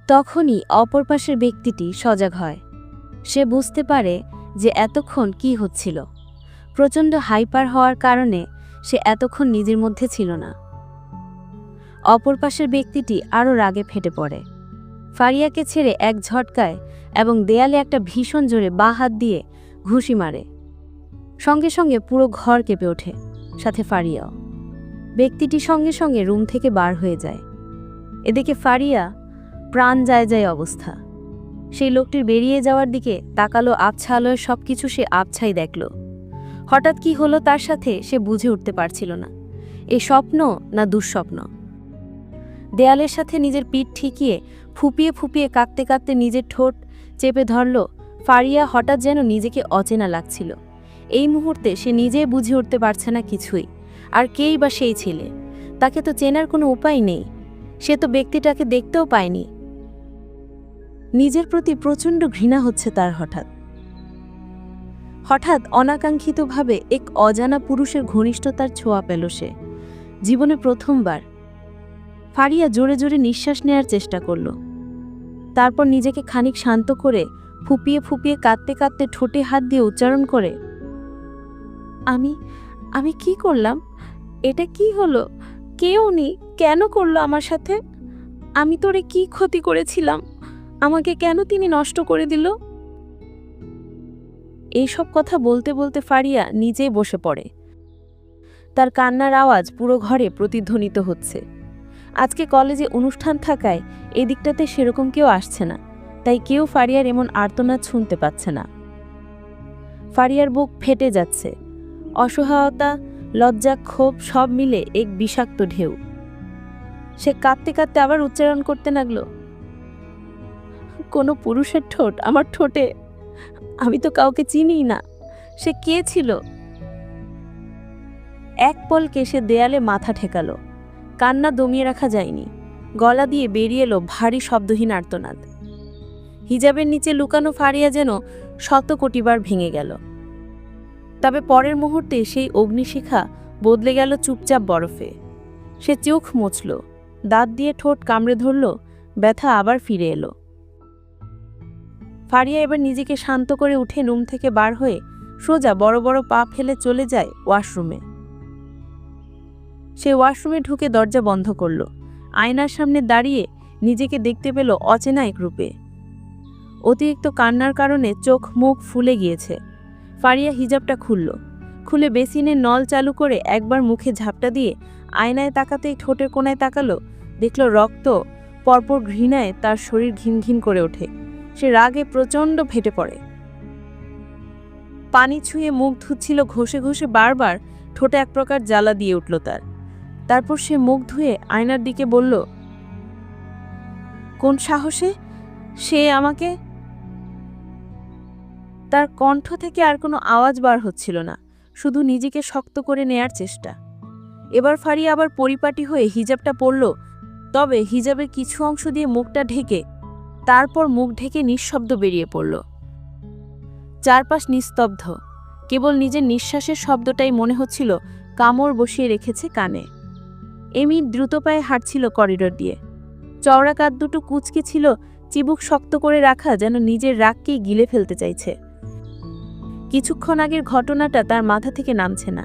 তখনই অপর পাশের ব্যক্তিটি সজাগ হয়। সে বুঝতে পারে যে এতক্ষণ কি হচ্ছিল। প্রচণ্ড হাইপার হওয়ার কারণে সে এতক্ষণ নিজের মধ্যে ছিল না। অপর পাশের ব্যক্তিটি আরও রাগে ফেটে পড়ে। ফারিয়াকে ছেড়ে এক ঝটকায় এবং দেয়ালে একটা ভীষণ জোরে বাঁ হাত দিয়ে ঘুষি মারে। সঙ্গে সঙ্গে পুরো ঘর কেঁপে ওঠে, সাথে ফারিয়াও। ব্যক্তিটি সঙ্গে সঙ্গে রুম থেকে বার হয়ে যায়। এদিকে ফারিয়া প্রাণ যায় যায় অবস্থা। সেই লোকটির বেরিয়ে যাওয়ার দিকে তাকালো, আবছা আলোয় সবকিছু সে আবছাই দেখল। হঠাৎ কি হলো তার সাথে সে বুঝে উঠতে পারছিল না, এ স্বপ্ন না দুঃস্বপ্ন। দেয়ালের সাথে নিজের পিঠ ঠেকিয়ে ফুপিয়ে ফুপিয়ে কাঁদতে কাঁদতে নিজের ঠোঁট চেপে ধরল। ফারিয়া হঠাৎ যেন নিজেকে অচেনা লাগছিল। এই মুহূর্তে সে নিজেই বুঝে উঠতে পারছে না কিছুই। আর কেই বা সেই ছেলে? তাকে তো চেনার কোনো উপায় নেই। সে তো ব্যক্তিটাকে দেখতেও পায়নি। নিজের প্রতি প্রচণ্ড ঘৃণা হচ্ছে তার। হঠাৎ অনাকাঙ্ক্ষিতভাবে এক অজানা পুরুষের ঘনিষ্ঠতার ছোঁয়া পেল সে। জীবনে প্রথমবার। ফারিয়া জোরে জোরে নিঃশ্বাস নেওয়ার চেষ্টা করল। তারপর নিজেকে খানিক শান্ত করে ফুপিয়ে ফুপিয়ে কাঁদতে কাঁদতে ঠোঁটে হাত দিয়ে উচ্চারণ করে, আমি কি করলাম? এটা কি হলো? কে উনি? কেন করলো আমার সাথে? আমি তোরে কি ক্ষতি করেছিলাম? আমাকে কেন তিনি নষ্ট করে দিল? এইসব কথা বলতে বলতে ফারিয়া নিজেই বসে পড়ে। তার কান্নার আওয়াজ পুরো ঘরে প্রতিধ্বনিত হচ্ছে। আজকে কলেজে অনুষ্ঠান থাকায় এদিকটাতে সেরকম কেউ আসছে না, তাই কেউ ফারিয়ার এমন আর্তনাদ শুনতে পাচ্ছে না। ফারিয়ার বুক ফেটে যাচ্ছে। অসহায়তা, লজ্জা, ক্ষোভ সব মিলে এক বিষাক্ত ঢেউ। সে কাঁদতে কাঁদতে আবার উচ্চারণ করতে লাগলো, কোনো পুরুষের ঠোঁট আমার ঠোঁটে? আমি তো কাউকে চিনিই না। সে কে ছিল? এক পলকে সে দেয়ালে মাথা ঠেকালো। কান্না দমিয়ে রাখা যায়নি। গলা দিয়ে বেরিয়ে এলো ভারী শব্দহীন আর্তনাদ। হিজাবের নিচে লুকানো ফারিয়া যেন শত কোটিবার ভেঙে গেল। তবে পরের মুহূর্তে সেই অগ্নিশিখা বদলে গেল চুপচাপ বরফে। সে চোখ মুছল, দাঁত দিয়ে ঠোঁট কামড়ে ধরল। ব্যথা আবার ফিরে এলো। ফারিয়া এবার নিজেকে শান্ত করে উঠে রুম থেকে বার হয়ে সোজা বড় বড় পা ফেলে চলে যায় ওয়াশরুমে। সে ওয়াশরুমে ঢুকে দরজা বন্ধ করল। আয়নার সামনে দাঁড়িয়ে নিজেকে দেখতে পেল অচেনা এক রূপে। অতিরিক্ত কান্নার কারণে চোখ মুখ ফুলে গিয়েছে। ফারিয়া হিজাবটা খুলে বেসিনের নল চালু করে একবার মুখে ঝাপটা দিয়ে আয়নায় তাকাতেই ঠোঁটের কোণায় তাকালো। দেখল রক্ত। পরপর ঘৃণায় তার শরীর ঘিনঘিন করে ওঠে। সে রাগে প্রচণ্ড ফেটে পড়ে। পানি ছুঁয়ে মুখ ধুচ্ছিল ঘষে ঘষে, বারবার ঠোঁটে এক প্রকার জ্বালা দিয়ে উঠল তার। তারপর সে মুখ ধুয়ে আয়নার দিকে বলল, কোন সাহসে সে আমাকে? তার কণ্ঠ থেকে আর কোনো আওয়াজ বার হচ্ছিল না, শুধু নিজেকে শক্ত করে নেয়ার চেষ্টা। এবার ফারিয়া আবার পরিপাটি হয়ে হিজাবটা পরল, তবে হিজাবের কিছু অংশ দিয়ে মুখটা ঢেকে তারপর মুখ ঢেকে নিঃশব্দ বেরিয়ে পড়ল। চারপাশ নিস্তব্ধ, কেবল নিজের নিঃশ্বাসের শব্দটাই মনে হচ্ছিল কামড় বসিয়ে রেখেছে কানে। এমি দ্রুত পায়ে হাঁটছিল করিডোর দিয়ে। চওড়া কাঁধ দুটো কুঁচকে ছিল, চিবুক শক্ত করে রাখা, যেন নিজের রাগকেই গিলে ফেলতে চাইছে। কিছুক্ষণ আগের ঘটনাটা তার মাথা থেকে নামছে না।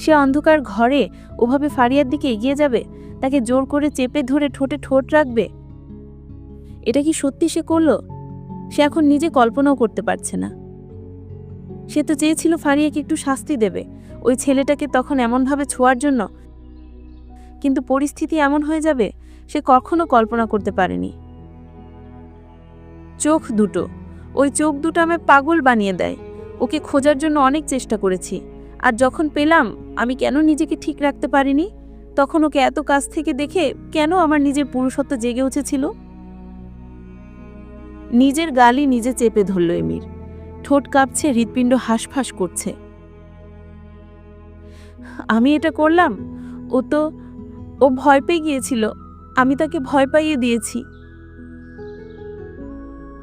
সে অন্ধকার ঘরে ওভাবে ফারিয়ার দিকে এগিয়ে যাবে, তাকে জোর করে চেপে ধরে ঠোঁটে ঠোঁট রাখবে। এটা কি সত্যি সে করল? সে এখন নিজে কল্পনাও করতে পারছে না। সে তো চেয়েছিল ফারিয়াকে একটু শাস্তি দেবে, ওই ছেলেটাকে তখন এমনভাবে ছোঁয়ার জন্য, কিন্তু পরিস্থিতি এমন হয়ে যাবে সে কখনো কল্পনা করতে পারেনি। চোখ দুটো, ওই চোখ দুটো আমায় পাগল বানিয়ে দেয়। ওকে খোঁজার জন্য অনেক চেষ্টা করেছি, আর যখন পেলাম আমি কেন নিজেকে ঠিক রাখতে পারিনি? তখন ওকে এত কাছ থেকে দেখে কেন আমার নিজের পুরুষত্ব জেগে উঠেছিল? নিজের গালি নিজে চেপে ধরল এমির। ঠোঁট কাঁপছে, হৃৎপিণ্ড হাঁসফাঁস করছে। আমি এটা করলাম? ও ভয় পেয়ে গিয়েছিল, আমি তাকে ভয় পাইয়ে দিয়েছি।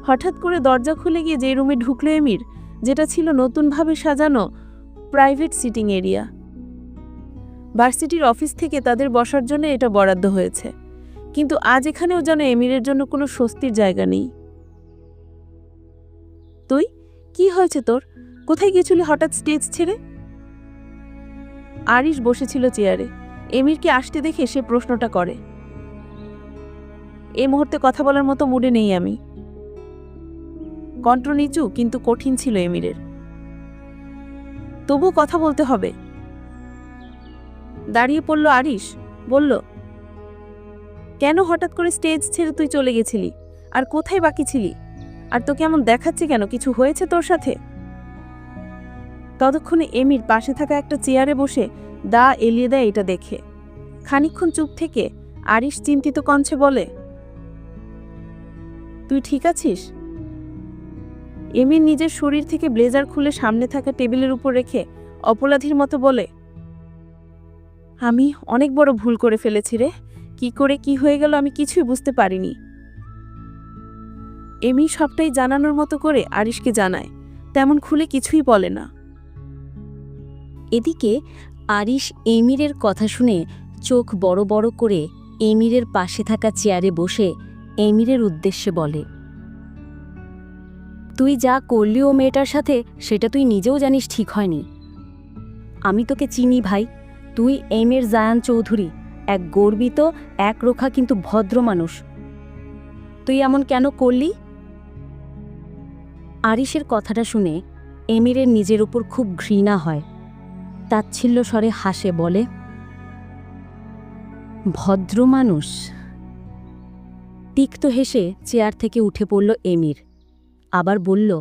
হঠাৎ করে দরজা খুলে গিয়ে যে রুমে ঢুকলো এমির, যেটা ছিল নতুনভাবে সাজানো প্রাইভেট সিটিং এরিয়া। ভার্সিটির অফিস থেকে তাদের বসার জন্য এটা বরাদ্দ হয়েছে। কিন্তু আজ এখানেও যেন এমিরের জন্য কোনো স্বস্তির জায়গা নেই। তুই কি হয়েছে তোর? কোথায় গেছিলি হঠাৎ স্টেজ ছেড়ে? আরিশ বসেছিল চেয়ারে। এমিরকে আসতে দেখে সে প্রশ্নটা করে। এই মুহূর্তে কথা বলার মতো মুডে নেই আমি। কণ্ঠ নিচু কিন্তু কঠিন ছিল এমিরের। তবু কথা বলতে হবে। দাঁড়িয়ে পড়ল আরিশ, বলল, কেন হঠাৎ করে স্টেজ ছেড়ে তুই চলে গেছিলি? আর কোথায় বাকি ছিলি? আর তোকে এমন দেখাচ্ছে কেন? কিছু হয়েছে তোর সাথে? ততক্ষণে এমির পাশে থাকা একটা চেয়ারে বসে দা এলিয়ে দেয় এটা দেখে। খানিকক্ষণ চুপ থেকে আরিশ চিন্তিত কণ্ঠে বলে, তুই ঠিক আছিস? এমির নিজের শরীর থেকে ব্লেজার খুলে সামনে থাকা টেবিলের উপর রেখে অপরাধীর মতো বলে, আমি অনেক বড় ভুল করে ফেলেছি রে। কি করে কি হয়ে গেল আমি কিছুই বুঝতে পারিনি। এমি সবটাই জানানোর মতো করে আরিশকে জানায়, তেমন খুলে কিছুই বলে না। এদিকে আরিশ এমিরের কথা শুনে চোখ বড় বড় করে এমিরের পাশে থাকা চেয়ারে বসে এমিরের উদ্দেশ্যে বলে, তুই যা করলি ও মেয়েটার সাথে সেটা তুই নিজেও জানিস ঠিক হয়নি। আমি তোকে চিনি ভাই, তুই এমির জায়ান চৌধুরী, এক গর্বিত একরোখা কিন্তু ভদ্র মানুষ। তুই এমন কেন করলি? আরিশের কথাটা শুনে এমিরের নিজের উপর খুব ঘৃণা হয়। তাচ্ছিল্য স্বরে হাসে বলে, ভদ্র মানুষ? তিক্ত হেসে চেয়ার থেকে উঠে পড়ল এমির। আবার বলল,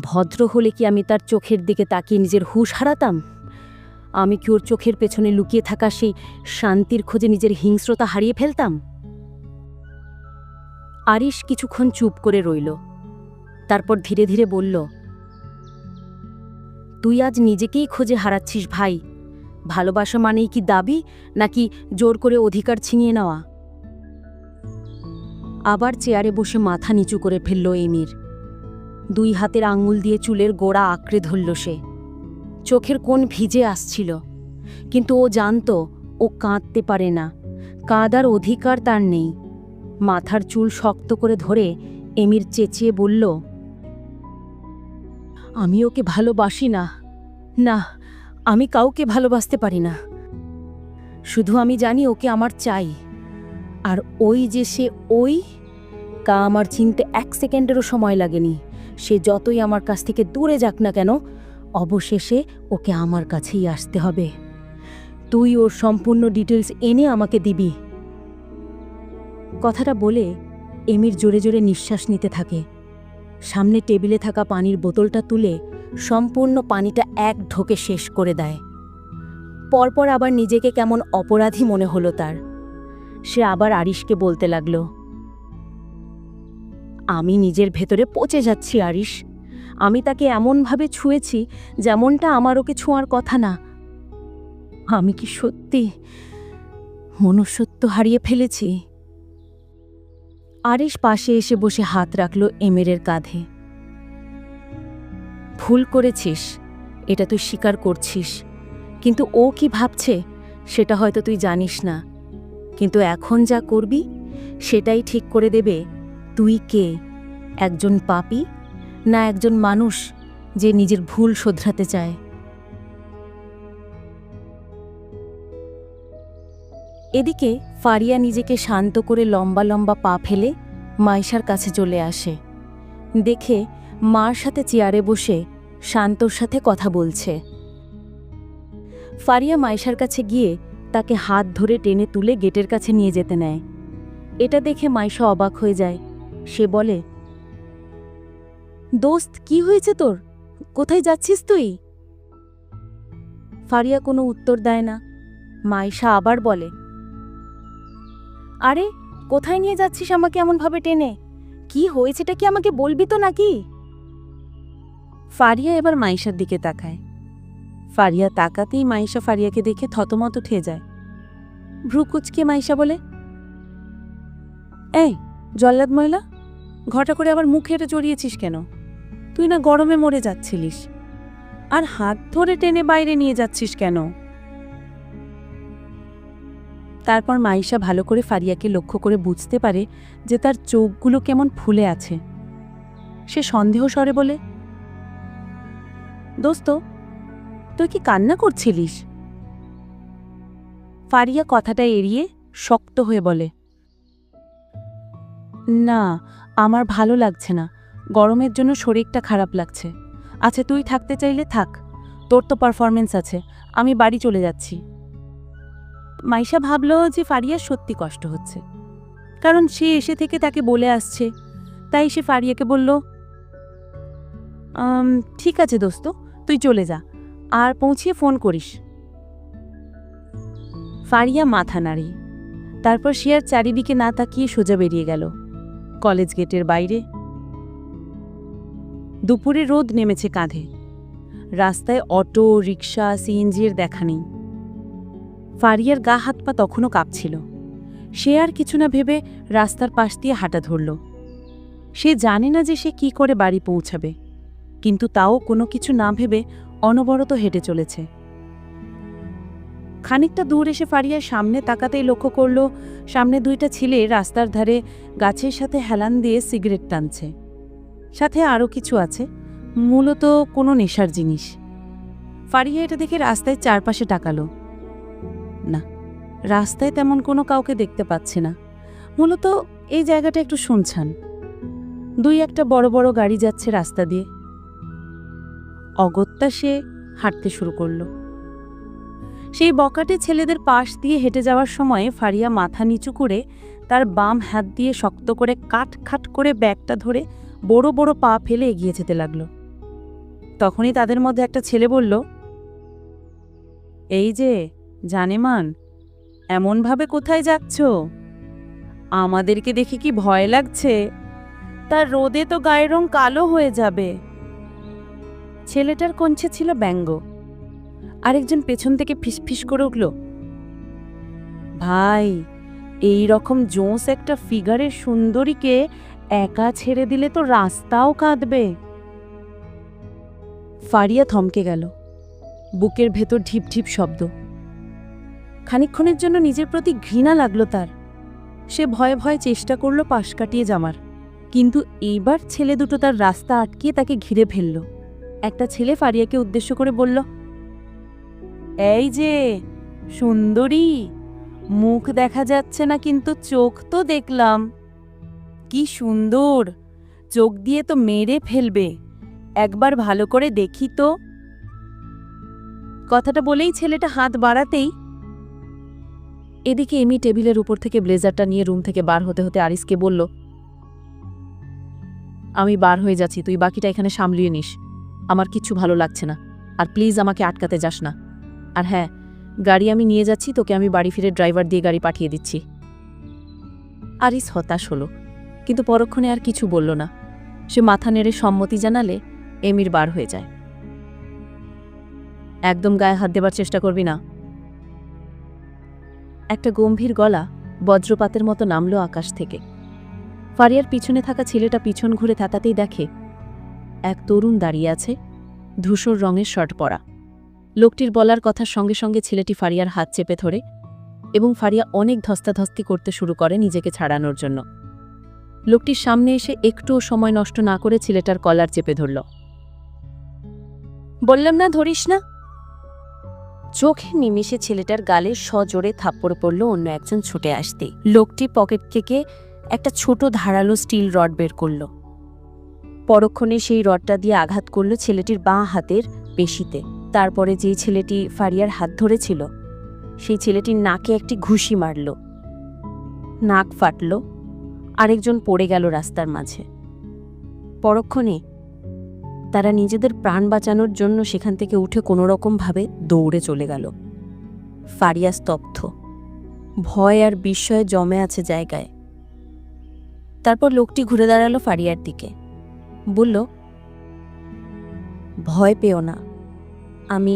ভদ্র হলে কি আমি তার চোখের দিকে তাকিয়ে নিজের হুঁশ হারাতাম? আমি কি ওর চোখের পেছনে লুকিয়ে থাকা সেই শান্তির খোঁজে নিজের হিংস্রতা হারিয়ে ফেলতাম? আরিশ কিছুক্ষণ চুপ করে রইল। তারপর ধীরে ধীরে বলল, তুই আজ নিজেকেই খোঁজে হারাচ্ছিস ভাই। ভালোবাসা মানেই কি দাবি, নাকি জোর করে অধিকার ছিনিয়ে নেওয়া? আবার চেয়ারে বসে মাথা নিচু করে ফেলল এমির। দুই হাতের আঙুল দিয়ে চুলের গোড়া আঁকড়ে ধরল সে। চোখের কোণ ভিজে আসছিল, কিন্তু ও জানত ও কাঁদতে পারে না, কাঁদার অধিকার তার নেই। মাথার চুল শক্ত করে ধরে এমির চেঁচিয়ে বলল, আমি ওকে ভালোবাসি না। না, আমি কাউকে ভালোবাসতে পারি না। শুধু আমি জানি ওকে আমার চাই। আর ওই যে সে ওই কা আমার চিনতে 1 সেকেন্ডেরও সময় লাগেনি। সে যতই আমার কাছ থেকে দূরে যাক না কেন, অবশেষে ওকে আমার কাছেই আসতে হবে। তুই ওর সম্পূর্ণ ডিটেলস এনে আমাকে দিবি। কথাটা বলে এমির জোরে জোরে নিঃশ্বাস নিতে থাকে। সামনে টেবিলে থাকা পানির বোতলটা তুলে সম্পূর্ণ পানিটা এক ঢোকে শেষ করে দেয়। পরপর আবার নিজেকে কেমন অপরাধী মনে হলো তার। সে আবার আরিশকে বলতে লাগল, আমি নিজের ভেতরে পচে যাচ্ছি আরিশ। আমি তাকে এমনভাবে ছুঁয়েছি যেমনটা আমার ওকে ছোঁয়ার কথা না। আমি কি সত্যি মনুষ্যত্ব হারিয়ে ফেলেছি? আরিশ পাশে এসে বসে হাত রাখল এমিরের কাঁধে। ভুল করেছিস, এটা তুই স্বীকার করছিস, কিন্তু ও কি ভাবছে সেটা হয়তো তুই জানিস না। কিন্তু এখন যা করবি সেটাই ঠিক করে দেবে তুই কে, একজন পাপী না একজন মানুষ যে নিজের ভুল শোধরাতে চায়। এদিকে ফারিয়া নিজেকে শান্ত করে লম্বা লম্বা পা ফেলে মাইশার কাছে চলে আসে। দেখে মার সাথে চেয়ারে বসে শান্তর সাথে কথা বলছে। ফারিয়া মাইশার কাছে গিয়ে তাকে হাত ধরে টেনে তুলে গেটের কাছে নিয়ে যেতে নেয়। এটা দেখে মাইশা অবাক হয়ে যায়। সে বলে, দোস্ত কি হয়েছে তোর? কোথায় যাচ্ছিস তুই? ফারিয়া কোনো উত্তর দেয় না। মাইশা আবার বলে, আরে কোথায় নিয়ে যাচ্ছিস আমাকে এমনভাবে টেনে? কি হয়েছেটা কি আমাকে বলবি তো নাকি? ফারিয়া এবার মাইশার দিকে তাকায়। ফারিয়া তাকাতেই মাইশা ফারিয়াকে দেখে থতমত খেয়ে যায়। ভ্রু কুচকে মাইশা বলে, এই জল্লাদ ময়লা, ঘটা করে আবার মুখে এটা জড়িয়েছিস কেন? তুই না গরমে মরে যাচ্ছিলিস, আর হাত ধরে টেনে বাইরে নিয়ে যাচ্ছিস কেন? তারপর মাইশা ভালো করে ফারিয়াকে লক্ষ্য করে বুঝতে পারে যে তার চোখগুলো কেমন ফুলে আছে। সে সন্দেহ স্বরে বলে, দোস্ত, তুই কি কান্না করছিলিস? ফারিয়া কথাটা এড়িয়ে শক্ত হয়ে বলে, না, আমার ভালো লাগছে না, গরমের জন্য শরীরটা খারাপ লাগছে। আচ্ছা, তুই থাকতে চাইলে থাক, তোর তো পারফরমেন্স আছে, আমি বাড়ি চলে যাচ্ছি। মাইশা ভাবল যে ফারিয়ার সত্যি কষ্ট হচ্ছে, কারণ সে এসে থেকে তাকে বলে আসছে। তাই সে ফারিয়াকে বলল, ঠিক আছে দোস্ত, তুই চলে যা, আর পৌঁছিয়ে ফোন করিস। ফারিয়া মাথা নাড়ে, তারপর সে আর চারিদিকে না তাকিয়ে সোজা বেরিয়ে গেল। কলেজ গেটের বাইরে দুপুরে রোদ নেমেছে কাঁধে। রাস্তায় অটো, রিক্সা, সিএনজির দেখা নেই। ফারিয়ার গা হাত পা তখনও কাঁপছিল। সে আর কিছু না ভেবে রাস্তার পাশ দিয়ে হাঁটা ধরল। সে জানে না যে সে কি করে বাড়ি পৌঁছাবে, কিন্তু তাও কোনো কিছু না ভেবে অনবরত হেঁটে চলেছে। খানিকটা দূর এসে ফারিয়ার সামনে তাকাতেই লক্ষ্য করল সামনে দুইটা ছেলে রাস্তার ধারে গাছের সাথে হেলান দিয়ে সিগারেট টানছে। সাথে আরও কিছু আছে, মূলত কোনো নেশার জিনিস। ফারিয়া এটা দেখে রাস্তায় চারপাশে তাকালো। না, রাস্তায় তেমন কোনো কাউকে দেখতে পাচ্ছে না। মূলত এই জায়গাটা একটু শুনছান। দুই একটা বড় বড় গাড়ি যাচ্ছে রাস্তা দিয়ে। অগত্যা সে হাঁটতে শুরু করল। সেই বকাটে ছেলেদের পাশ দিয়ে হেঁটে যাওয়ার সময় ফারিয়া মাথা নিচু করে তার বাম হাত দিয়ে শক্ত করে কাট করে ব্যাগটা ধরে বড় বড় পা ফেলে এগিয়ে যেতে লাগল। তখনই তাদের মধ্যে একটা ছেলে বলল, এই যে জানেমান, এমনভাবে কোথায় যাচ্ছ? আমাদেরকে দেখে কি ভয় লাগছে? তার রোদে তো গায়ের রং কালো হয়ে যাবে। ছেলেটার কঞ্চে ছিল ব্যঙ্গ। আরেকজন পেছন থেকে ফিসফিস করে উঠল, ভাই, এই রকম জোঁস একটা ফিগারের সুন্দরীকে একা ছেড়ে দিলে তো রাস্তাও কাঁদবে। ফারিয়া থমকে গেল। বুকের ভেতর ঢিপ ঢিপ শব্দ। খানিকক্ষণের জন্য নিজের প্রতি ঘৃণা লাগলো তার। সে ভয়ে ভয়ে চেষ্টা করল পাশ কাটিয়ে যামার, কিন্তু এইবার ছেলে দুটো তার রাস্তা আটকিয়ে তাকে ঘিরে ফেলল। একটা ছেলে ফারিয়াকে উদ্দেশ্য করে বলল, এই যে সুন্দরী, মুখ দেখা যাচ্ছে না, কিন্তু চোখ তো দেখলাম। কি সুন্দর চোখ, দিয়ে তো মেরে ফেলবে, একবার ভালো করে দেখি তো। কথাটা বলেই ছেলেটা হাত বাড়াতেই এদিকে এমি টেবিলের উপর থেকে ব্লেজারটা নিয়ে রুম থেকে বার হতে হতে আরিসকে বলল, আমি বার হয়ে যাচ্ছি, তুই বাকিটা এখানে সামলিয়ে নিস। আমার কিচ্ছু ভালো লাগছে না, আর প্লিজ আমাকে আটকাতে যাস না। আর হ্যাঁ, গাড়ি আমি নিয়ে যাচ্ছি, তোকে আমি বাড়ি ফিরে ড্রাইভার দিয়ে গাড়ি পাঠিয়ে দিচ্ছি। আরিস হতাশ হলো, কিন্তু পরক্ষণে আর কিছু বলল না। সে মাথা নেড়ে সম্মতি জানালে এমির বার হয়ে যায়। একদম গায়ে হাত দেবার চেষ্টা করবি না। একটা গম্ভীর গলা বজ্রপাতের মতো নামল আকাশ থেকে। ফারিয়ার পিছনে থাকা ছেলেটা পিছন ঘুরে তাকাতেই দেখে এক তরুণ দাঁড়িয়ে আছে, ধূসর রঙের শার্ট পরা। লোকটির বলার কথার সঙ্গে সঙ্গে ছেলেটি ফারিয়ার হাত চেপে ধরে এবং ফারিয়া অনেক ধস্তাধস্তি করতে শুরু করে নিজেকে ছাড়ানোর জন্য। লোকটির সামনে এসে একটুও সময় নষ্ট না করে ছেলেটার কলার চেপে ধরল। বললাম না ধরিস না। চোখে নিমিষে ছেলেটার গালে সজোরে থাপ্পড় পড়ল অন্য একজন ছুটে আসতেই। লোকটি পকেট থেকে একটা ছোট ধারালো স্টিল রড বের করল। পরক্ষণে সেই রডটা দিয়ে আঘাত করল ছেলেটির বাঁ হাতের পেশিতে। তারপরে যেই ছেলেটি ফারিয়ার হাত ধরেছিল সেই ছেলেটির নাকে একটি ঘুষি মারল। নাক ফাটল, আরেকজন পড়ে গেল রাস্তার মাঝে। পরক্ষণে তারা নিজেদের প্রাণ বাঁচানোর জন্য সেখান থেকে উঠে কোনোরকমভাবে দৌড়ে চলে গেল। ফারিয়া স্তব্ধ, ভয় আর বিস্ময়ে জমে আছে জায়গায়। তারপর লোকটি ঘুরে দাঁড়ালো ফারিয়ার দিকে, বলল, ভয় পেও না, আমি।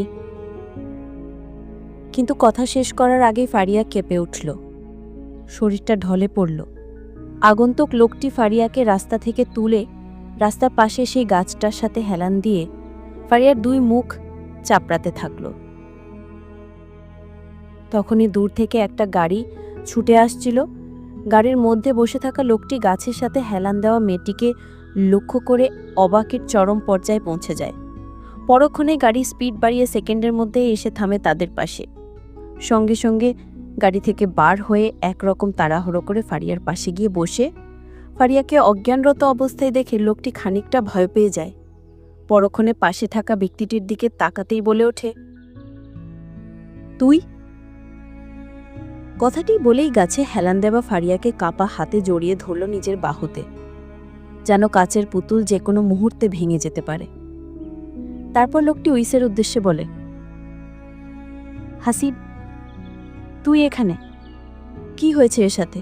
কিন্তু কথা শেষ করার আগেই ফারিয়া কেঁপে উঠল, শরীরটা ঢলে পড়ল। আগন্তুক লোকটি ফারিয়াকে রাস্তা থেকে তুলে রাস্তার পাশে সেই গাছটার সাথে হেলান দিয়ে ফারিয়ার দুই মুখ চাপড়াতে থাকল। তখনই দূর থেকে একটা গাড়ি ছুটে আসছিল। গাড়ির মধ্যে বসে থাকা লোকটি গাছের সাথে হেলান দেওয়া মেয়েটিকে লক্ষ্য করে অবাকের চরম পর্যায়ে পৌঁছে যায়। পরক্ষণে গাড়ি স্পিড বাড়িয়ে সেকেন্ডের মধ্যে এসে থামে তাদের পাশে। সঙ্গে সঙ্গে গাড়ি থেকে বার হয়ে একরকম তাড়াহুড়ো করে ফারিয়ার পাশে গিয়ে বসে ফারিয়াকে অজ্ঞানরত অবস্থায় দেখে লোকটি খানিকটা ভয় পেয়ে যায়। পরক্ষণে পাশে থাকা ব্যক্তিটির দিকে তাকাতেই বলে ওঠে, তুই? কথাটি বলেই গাছে হেলান দেওয়া ফারিয়াকে কাপা হাতে জড়িয়ে ধরল নিজের বাহুতে, যেন কাচের পুতুল যে কোনো মুহূর্তে ভেঙে যেতে পারে। তারপর লোকটি উইসের উদ্দেশ্যে বলে, হাসিব, তুই এখানে? কি হয়েছে এর সাথে?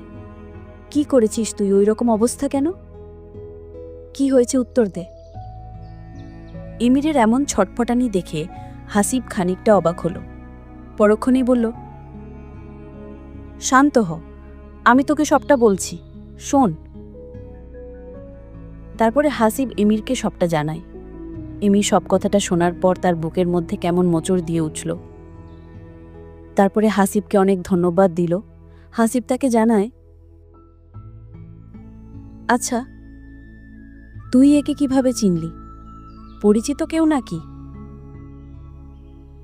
কি করেছিস তুই? ওই রকম অবস্থা কেন? কি হয়েছে উত্তর দে। ইমিরের এমন ছটফটানি দেখে হাসিব খানিকটা অবাক হল। পরক্ষণেই বলল, শান্ত হ, আমি তোকে সবটা বলছি, শোন। তারপরে হাসিব এমিরকে সবটা জানায়। এমির সব কথাটা শোনার পর তার বুকের মধ্যে কেমন মোচড় দিয়ে উঠল। তারপরে হাসিবকে অনেক ধন্যবাদ দিল। হাসিব তাকে জানায়, আচ্ছা, তুই একে কিভাবে চিনলি? পরিচিত কেউ নাকি?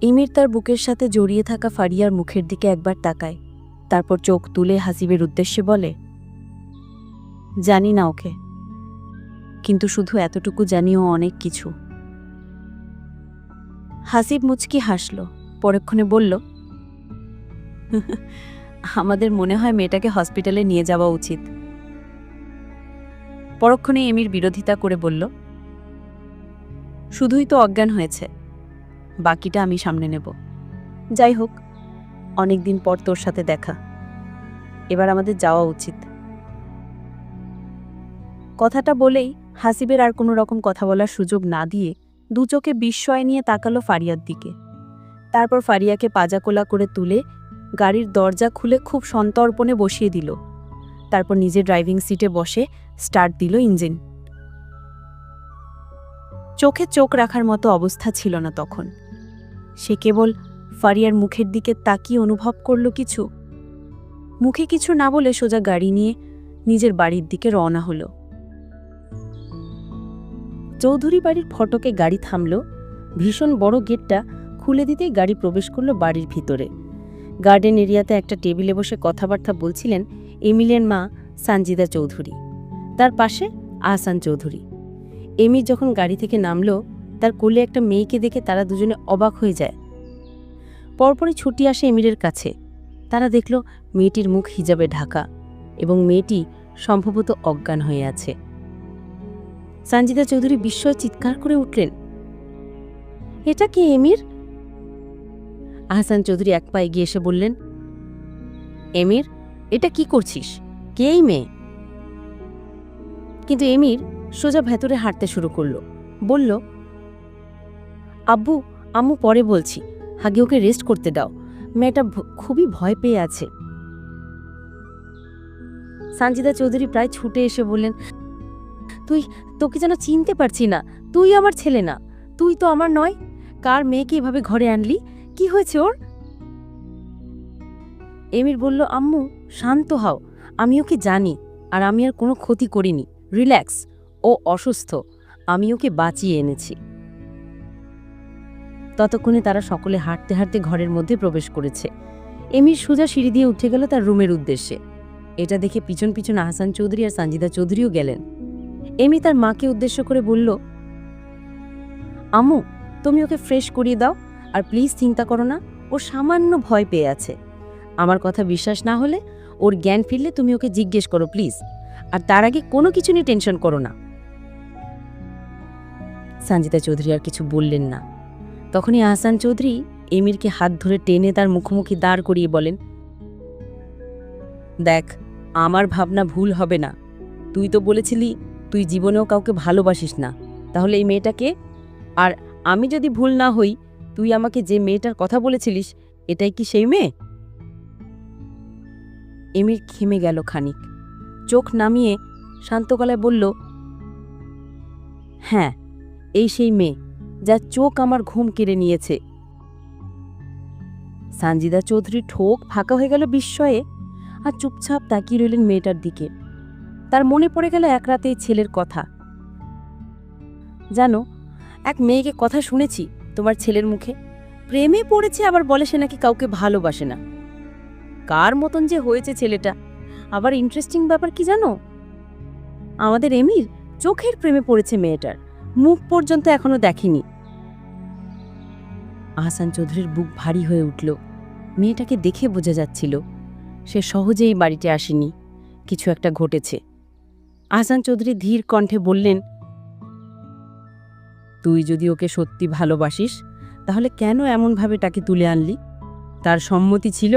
ইমির তার বুকের সাথে জড়িয়ে থাকা ফারিয়ার মুখের দিকে একবার তাকায়, তারপর চোখ তুলে হাসিবের উদ্দেশ্যে বলে, জানি না ওকে, কিন্তু শুধু এতটুকু জানিও অনেক কিছু। হাসিব মুচকি হাসল, পরক্ষণে বলল, আমাদের মনে হয় মেয়েটাকে হসপিটালে নিয়ে যাওয়া উচিত। পরক্ষণে এমির বিরোধিতা করে বলল, শুধুই তো অজ্ঞান হয়েছে, বাকিটা আমি সামনে নেব। যাই হোক, অনেকদিন পর তোর সাথে দেখা, এবার আমাদের যাওয়া উচিত। কথাটা বলেই হাসিবের আর কোনো রকম কথা বলার সুযোগ না দিয়ে দু চোখে বিস্ময় নিয়ে তাকালো ফারিয়ার দিকে। তারপর ফারিয়াকে পাজাকোলা করে তুলে গাড়ির দরজা খুলে খুব সন্তর্পণে বসিয়ে দিল। তারপর নিজে ড্রাইভিং সিটে বসে স্টার্ট দিল ইঞ্জিন। চোখে চোখ রাখার মতো অবস্থা ছিল না তখন। সে কেবল ফারিয়ার মুখের দিকে তাকিয়ে অনুভব করল কিছু। মুখে কিছু না বলে সোজা গাড়ি নিয়ে নিজের বাড়ির দিকে রওনা হলো। চৌধুরী বাড়ির ফটকে গাড়ি থামল। ভীষণ বড় গেটটা খুলে দিতেই গাড়ি প্রবেশ করল বাড়ির ভিতরে। গার্ডেন এরিয়াতে একটা টেবিলে বসে কথাবার্তা বলছিলেন এমিলের মা সানজিদা চৌধুরী, তার পাশে আহসান চৌধুরী। এমি যখন গাড়ি থেকে নামল, তার কোলে একটা মেয়েকে দেখে তারা দুজনে অবাক হয়ে যায়। পরপরই ছুটি আসে এমিরের কাছে। তারা দেখল মেয়েটির মুখ হিজাবে ঢাকা এবং মেয়েটি সম্ভবত অজ্ঞান হয়ে আছে। সানজিদা চৌধুরী বিস্ময়ে চিৎকার করে উঠলেন, এটা কি এমির? আহসান চৌধুরী এক পা এগিয়ে এসে বললেন, এমির, এটা কি করছিস? কে এই মেয়ে? কিন্তু এমির সোজা ভেতরে হাঁটতে শুরু করল। বলল, আব্বু, আম্মু পরে বলছি, আগে ওকে রেস্ট করতে দাও, মেয়েটা খুবই ভয় পেয়ে আছে। সানজিদা চৌধুরী প্রায় ছুটে এসে বললেন, তোকে যেন চিনতে পারছি না, তুই আমার ছেলে না, তুই তো আমার নয়। কার মেয়েকে এভাবে ঘরে আনলি? কি হয়েছে ওর? এমির বলল, আম্মু শান্ত হও, আমি ওকে জানি, আর আমি আর কোনো ক্ষতি করিনি, রিল্যাক্স, ও অসুস্থ, আমি ওকে বাঁচিয়ে এনেছি। ততক্ষণে তারা সকলে হাঁটতে হাঁটতে ঘরের মধ্যে প্রবেশ করেছে। এমির সোজা সিঁড়ি দিয়ে উঠে গেল তার রুমের উদ্দেশ্যে। এটা দেখে পিছন পিছন আহসান চৌধুরী আর সানজিদা চৌধুরীও গেলেন। এমি তার মাকে উদ্দেশ্য করে বলল, আম্মু, তুমি ওকে ফ্রেশ করিয়ে দাও, আর প্লিজ চিন্তা করো না, ও সামান্য ভয় পেয়ে আছে। আমার কথা বিশ্বাস না হলে ওর জ্ঞান ফিরলে তুমি ওকে জিজ্ঞেস করো প্লিজ, আর তার আগে কোনো কিছু নিয়ে টেনশন করো না। সানজিদা চৌধুরী আর কিছু বললেন না। তখনই আহসান চৌধুরী এমিরকে হাত ধরে টেনে তার মুখোমুখি দাঁড় করিয়ে বলেন, দেখ, আমার ভাবনা ভুল হবে না। তুই তো বলেছিলি তুই জীবনেও কাউকে ভালোবাসিস না, তাহলে এই মেয়েটাকে? আর আমি যদি ভুল না হই, তুই আমাকে যে মেয়েটার কথা বলেছিলিস, এটাই কি সেই মেয়ে? এমির থেমে গেল খানিক, চোখ নামিয়ে শান্ত গলায় বলল, হ্যাঁ, এই সেই মেয়ে যার চোখ আমার ঘুম কেড়ে নিয়েছে। সানজিদা চৌধুরী ঠোক ফাঁকা হয়ে গেল বিস্ময়ে আর চুপচাপ তাকিয়ে রইলেন মেয়েটার দিকে। তার মনে পড়ে গেল এক রাতেই ছেলের কথা। জানো, এক মেয়েকে কথা শুনেছি তোমার ছেলের মুখে, প্রেমে পড়েছে আবার বলে সে নাকি কাউকে ভালোবাসে না। কার মতন যে হয়েছে ছেলেটা। আবার ইন্টারেস্টিং ব্যাপার কি জানো, আমাদের এমির চোখের প্রেমে পড়েছে মেয়েটার, মুখ পর্যন্ত এখনো দেখেনি। আহসান চৌধুরীর বুক ভারী হয়ে উঠল। মেয়েটাকে দেখে বোঝা যাচ্ছিল সে সহজেই বাড়িতে আসেনি, কিছু একটা ঘটেছে। আহসান চৌধুরী ধীর কণ্ঠে বললেন, তুই যদি ওকে সত্যি ভালোবাসিস তাহলে কেন এমনভাবে তাকে তুলে আনলি? তার সম্মতি ছিল?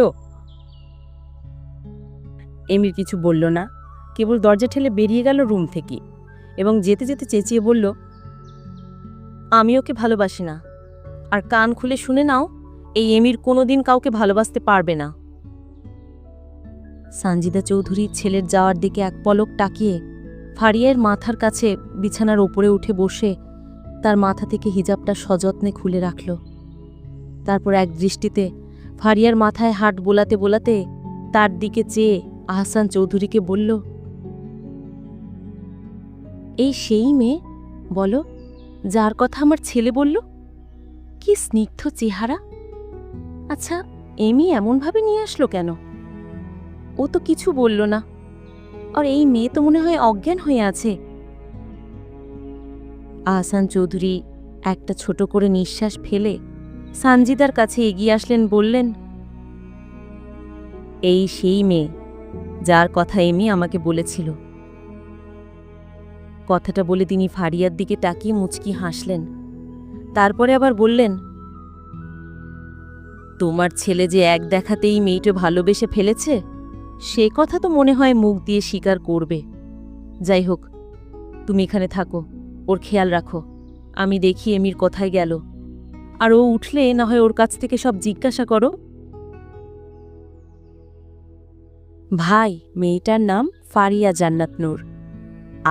এমির কিছু বলল না, কেবল দরজা ঠেলে বেরিয়ে গেল রুম থেকে এবং যেতে যেতে চেঁচিয়ে বলল, আমি ওকে ভালোবাসি না। আর কান খুলে শুনে নাও, এই এমির কোনোদিন কাউকে ভালোবাসতে পারবে না। সানজিদা চৌধুরী ছেলের যাওয়ার দিকে এক পলক তাকিয়ে ফারিয়ার মাথার কাছে বিছানার ওপরে উঠে বসে তার মাথা থেকে হিজাবটা সযত্নে খুলে রাখল। তারপর এক দৃষ্টিতে ফারিয়ার মাথায় হাত বোলাতে বোলাতে তার দিকে চেয়ে আহসান চৌধুরীকে বলল, এই সেই মেয়ে বলো, যার কথা আমার ছেলে বলল? কি স্নিগ্ধ চেহারা! আচ্ছা, এমি এমনভাবে নিয়ে আসলো কেন? ও তো কিছু বলল না। আর এই মেয়ে তো মনে হয় অজ্ঞান হয়ে আছে। আহসান চৌধুরী একটা ছোট করে নিঃশ্বাস ফেলে সানজিদার কাছে এগিয়ে আসলেন, বললেন, এই সেই মেয়ে যার কথা এমি আমাকে বলেছিল। কথাটা বলে তিনি ফারিয়ার দিকে তাকিয়ে মুচকি হাসলেন। তারপরে আবার বললেন, তোমার ছেলে যে এক দেখাতেই মেয়েটা ভালোবেসে ফেলেছে সে কথা তো মনে হয় মুখ দিয়ে স্বীকার করবে। যাই হোক, তুমি এখানে থাকো, ওর খেয়াল রাখো। আমি দেখি এমির কোথায় গেল, আর ও উঠলে না হয় ওর কাছ থেকে সব জিজ্ঞাসা করো। ভাই, মেয়েটার নাম ফারিয়া জান্নাত নূর।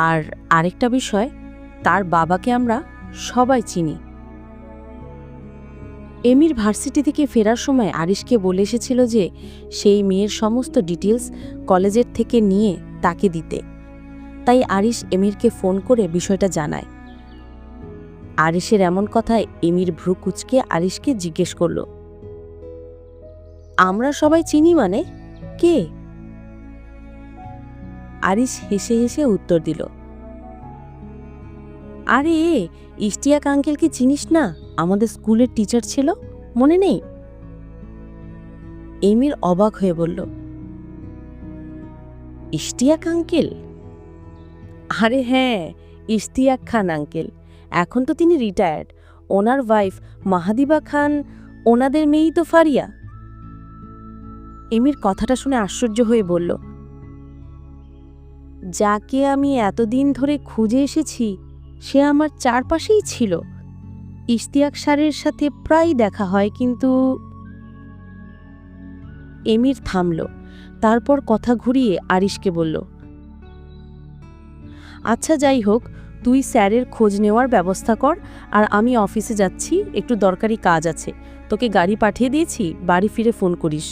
আর আরেকটা বিষয়, তার বাবাকে আমরা সবাই চিনি। এমির ভার্সিটি থেকে ফেরার সময় আরিশকে বলে এসেছিল যে সেই মেয়ের সমস্ত ডিটেলস কলেজের থেকে নিয়ে তাকে দিতে। তাই আরিশ এমিরকে ফোন করে বিষয়টা জানায়। আরিশের এমন কথায় এমির ভ্রু কুঁচকে আরিশকে জিজ্ঞেস করল, আমরা সবাই চিনি মানে কে? আরিশ হেসে হেসে উত্তর দিল, আরে ইশতিয়াক আঙ্কেলকে চিনিস না? আমাদের স্কুলের টিচার ছিল, মনে নেই? এমির অবাক হয়ে বলল, ইশতিয়াক আঙ্কেল? আরে হ্যাঁ, ইশতিয়াক খান আঙ্কেল। এখন তো তিনি রিটায়ার্ড। ওনার ওয়াইফ মাহাদিবা খান, ওনাদের মেয়েই তো ফারিয়া। এমির কথাটা শুনে আশ্চর্য হয়ে বলল, যাকে আমি এতদিন ধরে খুঁজে এসেছি সে আমার চারপাশেই ছিল। ইশতিয়াক স্যারের সাথে প্রায় দেখা হয়, কিন্তু... এমির থামল, তারপর কথা ঘুরিয়ে আরিশকে বলল, আচ্ছা যাই হোক, তুই স্যারের খোঁজ নেওয়ার ব্যবস্থা কর, আর আমি অফিসে যাচ্ছি, একটু দরকারি কাজ আছে। তোকে গাড়ি পাঠিয়ে দিয়েছি, বাড়ি ফিরে ফোন করিস।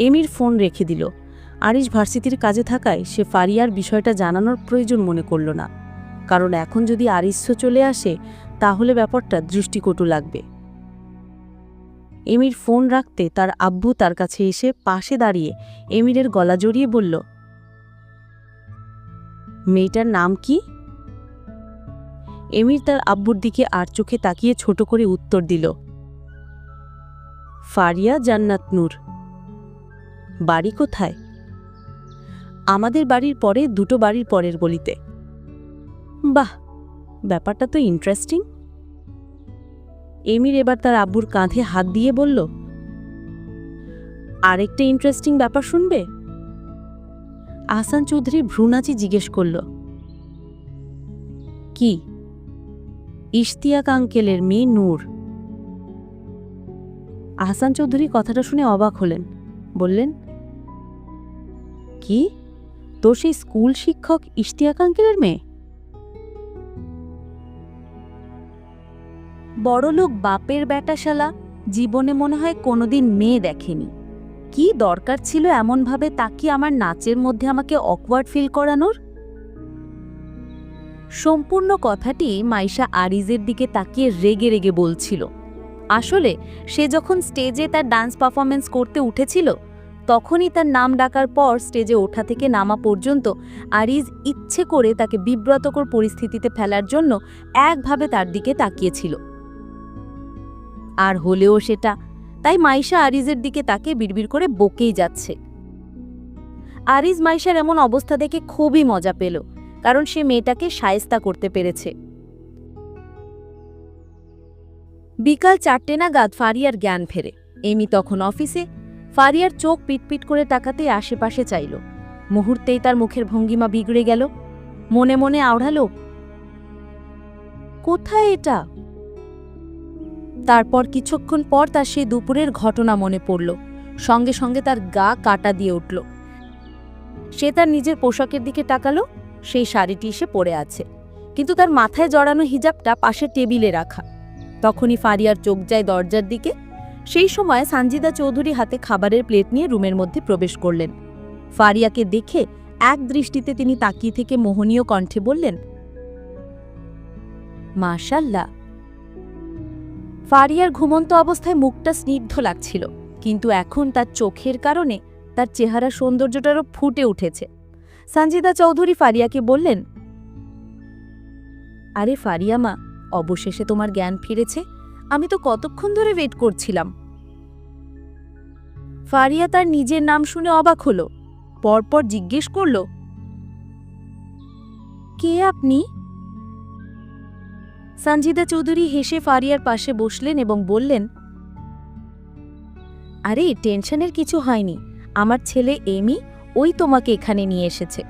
এমির ফোন রেখে দিল। আরিশ ভার্সিটির কাজে থাকায় সে ফারিয়ার বিষয়টা জানানোর প্রয়োজন মনে করল না, কারণ এখন যদি আরিশও চলে আসে তাহলে ব্যাপারটা দৃষ্টিকটু লাগবে। এমির ফোন রাখতে তার আব্বু তার কাছে এসে পাশে দাঁড়িয়ে এমিরের গলা জড়িয়ে বলল, মেয়েটার নাম কি? এমির তার আব্বুর দিকে আর চোখে তাকিয়ে ছোট করে উত্তর দিল, ফারিয়া জান্নাত নূর। বাড়ি কোথায়? আমাদের বাড়ির পরে দুটো বাড়ির পরের গলিতে। বাহ, ব্যাপারটা তো ইন্টারেস্টিং। এমির এবার তার আব্বুর কাঁধে হাত দিয়ে বলল, আরেকটা ইন্টারেস্টিং ব্যাপার শুনবে? আহসান চৌধুরী ভ্রুনাচি জিজ্ঞেস করল, কি? ইশতিয়াক আঙ্কেলের মেয়ে নূর। আহসান চৌধুরী কথাটা শুনে অবাক হলেন, বললেন, কি? তোর সেই স্কুল শিক্ষক ইশতিয়াক আঙ্কেলের মেয়ে? বড়লোক বাপের ব্যাটাশালা জীবনে মনে হয় কোনোদিন মেয়ে দেখেনি। কি দরকার ছিল এমনভাবে তাকিয়ে আমার নাচের মধ্যে আমাকে অকওয়ার্ড ফিল করানোর? সম্পূর্ণ কথাটি মাইশা আরিজের দিকে তাকিয়ে রেগে রেগে বলছিল। আসলে সে যখন স্টেজে তার ডান্স পারফরমেন্স করতে উঠেছিল, তখনই তার নাম ডাকার পর স্টেজে ওঠা থেকে নামা পর্যন্ত আরিজ ইচ্ছে করে তাকে বিব্রতকর পরিস্থিতিতে ফেলার জন্য একভাবে তার দিকে তাকিয়েছিল। আর হলেও সেটা, তাই মাইশা আরিজের দিকে তাকিয়ে বিড়বিড় করে বকেই যাচ্ছে। আরিজ মাইশার এমন অবস্থা দেখে খুবই মজা পেল, কারণ সে মেয়েটাকে শায়েস্তা করতে পেরেছে। বিকাল 4টে নাগাদ ফারিয়ার জ্ঞান ফেরে। এমি তখন অফিসে। ফারিয়ার চোখ পিটপিট করে তাকাতে আশেপাশে চাইল। মুহূর্তেই তার মুখের ভঙ্গিমা বিগড়ে গেল। মনে মনে আওড়ালো, কোথায় এটা? তারপর কিছুক্ষণ পর তার সেই দুপুরের ঘটনা মনে পড়ল। সঙ্গে সঙ্গে তার গা কাটা দিয়ে উঠল। সে তার নিজের পোশাকের দিকে তাকালো। সেই শাড়িটি সে পরে আছে, কিন্তু তার মাথায় জড়ানো হিজাবটা পাশে টেবিলে রাখা। তখনই ফারিয়ার চোখ যায় দরজার দিকে। সেই সময় সানজিদা চৌধুরী হাতে খাবারের প্লেট নিয়ে রুমের মধ্যে প্রবেশ করলেন। ফারিয়াকে দেখে এক দৃষ্টিতে তিনি তাকিয়ে থেকে মোহনীয় কণ্ঠে বললেন, মাশাআল্লাহ। ফারিয়ার ঘুমন্ত অবস্থায় মুখটা স্নিগ্ধ লাগছিল, কিন্তু এখন তার চোখের কারণে তার চেহারা সৌন্দর্যটারও ফুটে উঠেছে। সানজিদা চৌধুরী ফারিয়াকে বললেন, আরে ফারিয়া মা, অবশেষে তোমার জ্ঞান ফিরেছে। আমি তো কতক্ষণ ধরে ওয়েট করছিলাম। ফারিয়া তার নিজের নাম শুনে অবাক হলো। পরপর জিজ্ঞেস করল, কে আপনি? সানজিদা চৌধুরী হেসে ফারিয়ার পাশে বসলেন এবং বললেন, আরে টেনশনের কিছু হয়নি, আমার ছেলে এমি ওই তোমাকে এখানে নিয়ে এসেছে।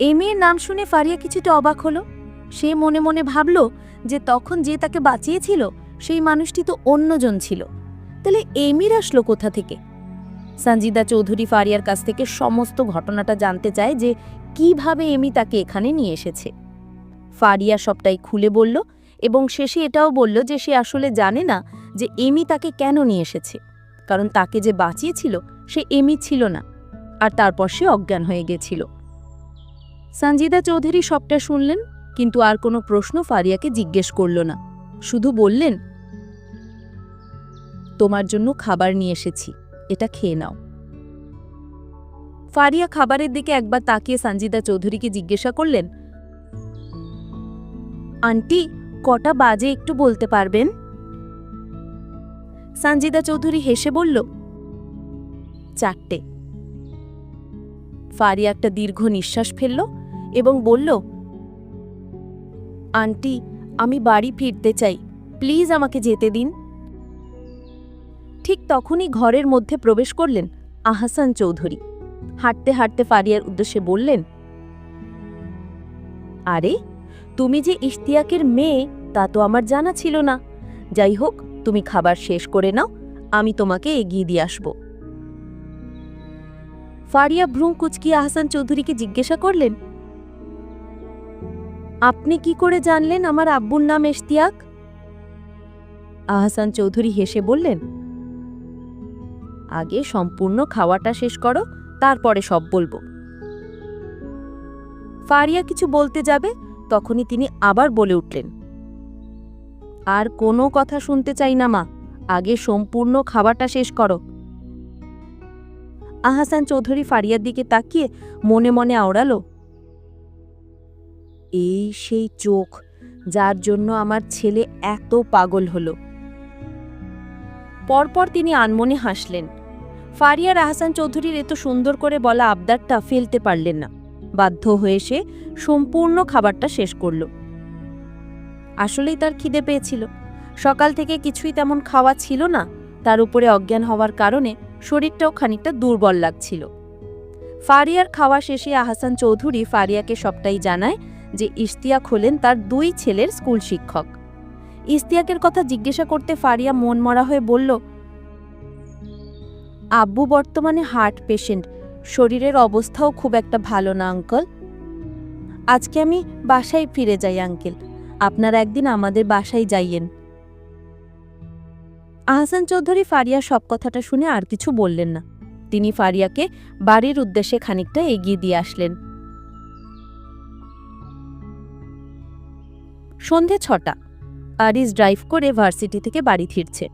এমির নাম শুনে ফারিয়া কিছুটা অবাক হলো। সে মনে মনে ভাবল যে তখন যে তাকে বাঁচিয়েছিল সেই মানুষটি তো অন্যজন ছিল। তাহলে এমির আসলো কোথা থেকে? সানজিদা চৌধুরী ফারিয়ার কাছ থেকে সমস্ত ঘটনাটা জানতে চায় যে কিভাবে এমি তাকে এখানে নিয়ে এসেছে। ফারিয়া সবটাই খুলে বলল এবং শেষে এটাও বলল যে সে আসলে জানে না যে এমি তাকে কেন নিয়ে এসেছে, কারণ তাকে যে বাঁচিয়েছিল সে এমি ছিল না, আর তারপর সে অজ্ঞান হয়ে গেছিল। সানজিদা চৌধুরী সবটা শুনলেন, কিন্তু আর কোনো প্রশ্ন ফারিয়াকে জিজ্ঞেস করল না। শুধু বললেন, তোমার জন্য খাবার নিয়ে এসেছি, এটা খেয়ে নাও। ফারিয়া খাবারের দিকে একবার তাকিয়ে সানজিদা চৌধুরীকে জিজ্ঞাসা করলেন, আন্টি কটা বাজে একটু বলতে পারবেন? সানজিদা চৌধুরী হেসে বলল, 4টে। ফারিয়া একটা দীর্ঘ নিঃশ্বাস ফেলল এবং বলল, আন্টি আমি বাড়ি ফিরতে চাই, প্লিজ আমাকে যেতে দিন। ঠিক তখনই ঘরের মধ্যে প্রবেশ করলেন আহসান চৌধুরী। হাঁটতে হাঁটতে ফারিয়ার উদ্দেশ্যে বললেন, আরে তুমি যে ইশতিয়াকের মেয়ে তা তো আমার জানা ছিল না। যাই হোক, তুমি খাবার শেষ করে নাও, আমি তোমাকে এগিয়ে দিয়ে আসব। ফারিয়া ভ্রু কুচকিয়ে আহসান চৌধুরীকে জিজ্ঞাসা করলেন, আপনি কি করে জানলেন আমার আব্বুর নাম ইশতিয়াক? আহসান চৌধুরী হেসে বললেন, আগে সম্পূর্ণ খাওয়াটা শেষ করো, তারপরে সব বলবো। ফারিয়া কিছু বলতে যাবে, তখনই তিনি আবার বলে উঠলেন, আর কোনো কথা শুনতে চাই না মা, আগে সম্পূর্ণ খাবারটা শেষ করো। আহসান চৌধুরী ফারিয়ার দিকে তাকিয়ে মনে মনে আওড়ালো, এই সেই চোখ যার জন্য আমার ছেলে এত পাগল হলো। পরপর তিনি আনমনে হাসলেন। ফারিয়ার আহসান চৌধুরীর এত সুন্দর করে বলা আবদারটা ফেলতে পারলেন না। বাধ্য হয়ে সে সম্পূর্ণ খাবারটা শেষ করল। আসলেই তার খিদে পেয়েছিল। সকাল থেকে কিছুই তেমন খাওয়া ছিল না, তার উপরে অজ্ঞান হওয়ার কারণে শরীরটাও খানিকটা দুর্বল লাগছিল। ফারিয়ার খাওয়া শেষে আহসান চৌধুরী ফারিয়াকে সবটাই জানায় যে ইশতিয়াক হলেন তার 2 ছেলের স্কুল শিক্ষক। ইশতিয়াকের কথা জিজ্ঞাসা করতে ফারিয়া মনমরা হয়ে বলল, আব্বু বর্তমানে হার্ট পেশেন্ট, শরীরের অবস্থাও খুব একটা ভালো না আঙ্কেল। আজকে আমি বাসায় ফিরে যাই আঙ্কেল, আপনারা একদিন আমাদের বাসায় যাইয়েন। আহসান চৌধুরী ফারিয়ার সব কথাটা শুনে আর কিছু বললেন না। তিনি ফারিয়াকে বাড়ির উদ্দেশ্যে খানিকটা এগিয়ে দিয়ে আসলেন। সন্ধে 6টা। আরিস ড্রাইভ করে ভার্সিটি থেকে বাড়ি ফিরছে।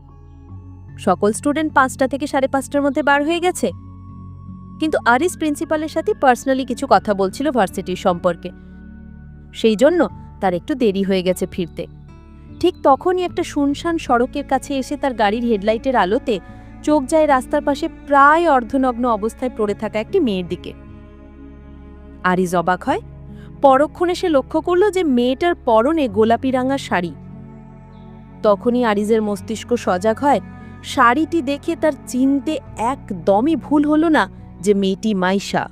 সকল স্টুডেন্ট 5টা থেকে 5:30টার মধ্যে বার হয়ে গেছে, কিন্তু আরিস প্রিন্সিপালের সাথে পার্সোনালি কিছু কথা বলছিল ভার্সিটির সম্পর্কে, সেই জন্য তার একটু দেরি হয়ে গেছে ফিরতে। ঠিক তখনই একটা শুনশান সড়কের কাছে এসে তার গাড়ির হেডলাইটের আলোতে চোখ যায় রাস্তার পাশে প্রায় অর্ধনগ্ন অবস্থায় পড়ে থাকা একটি মেয়ের দিকে। আরিস অবাক হয়। পরক্ষণে সে লক্ষ্য করল যে মেয়েটার পরনে গোলাপি রাঙা শাড়ি। তখনই আরিজের মস্তিষ্ক সজাগ হয়। শাড়িটি দেখে তার চিনতে একদমই ভুল হলো না যে মেয়েটি মাইশা।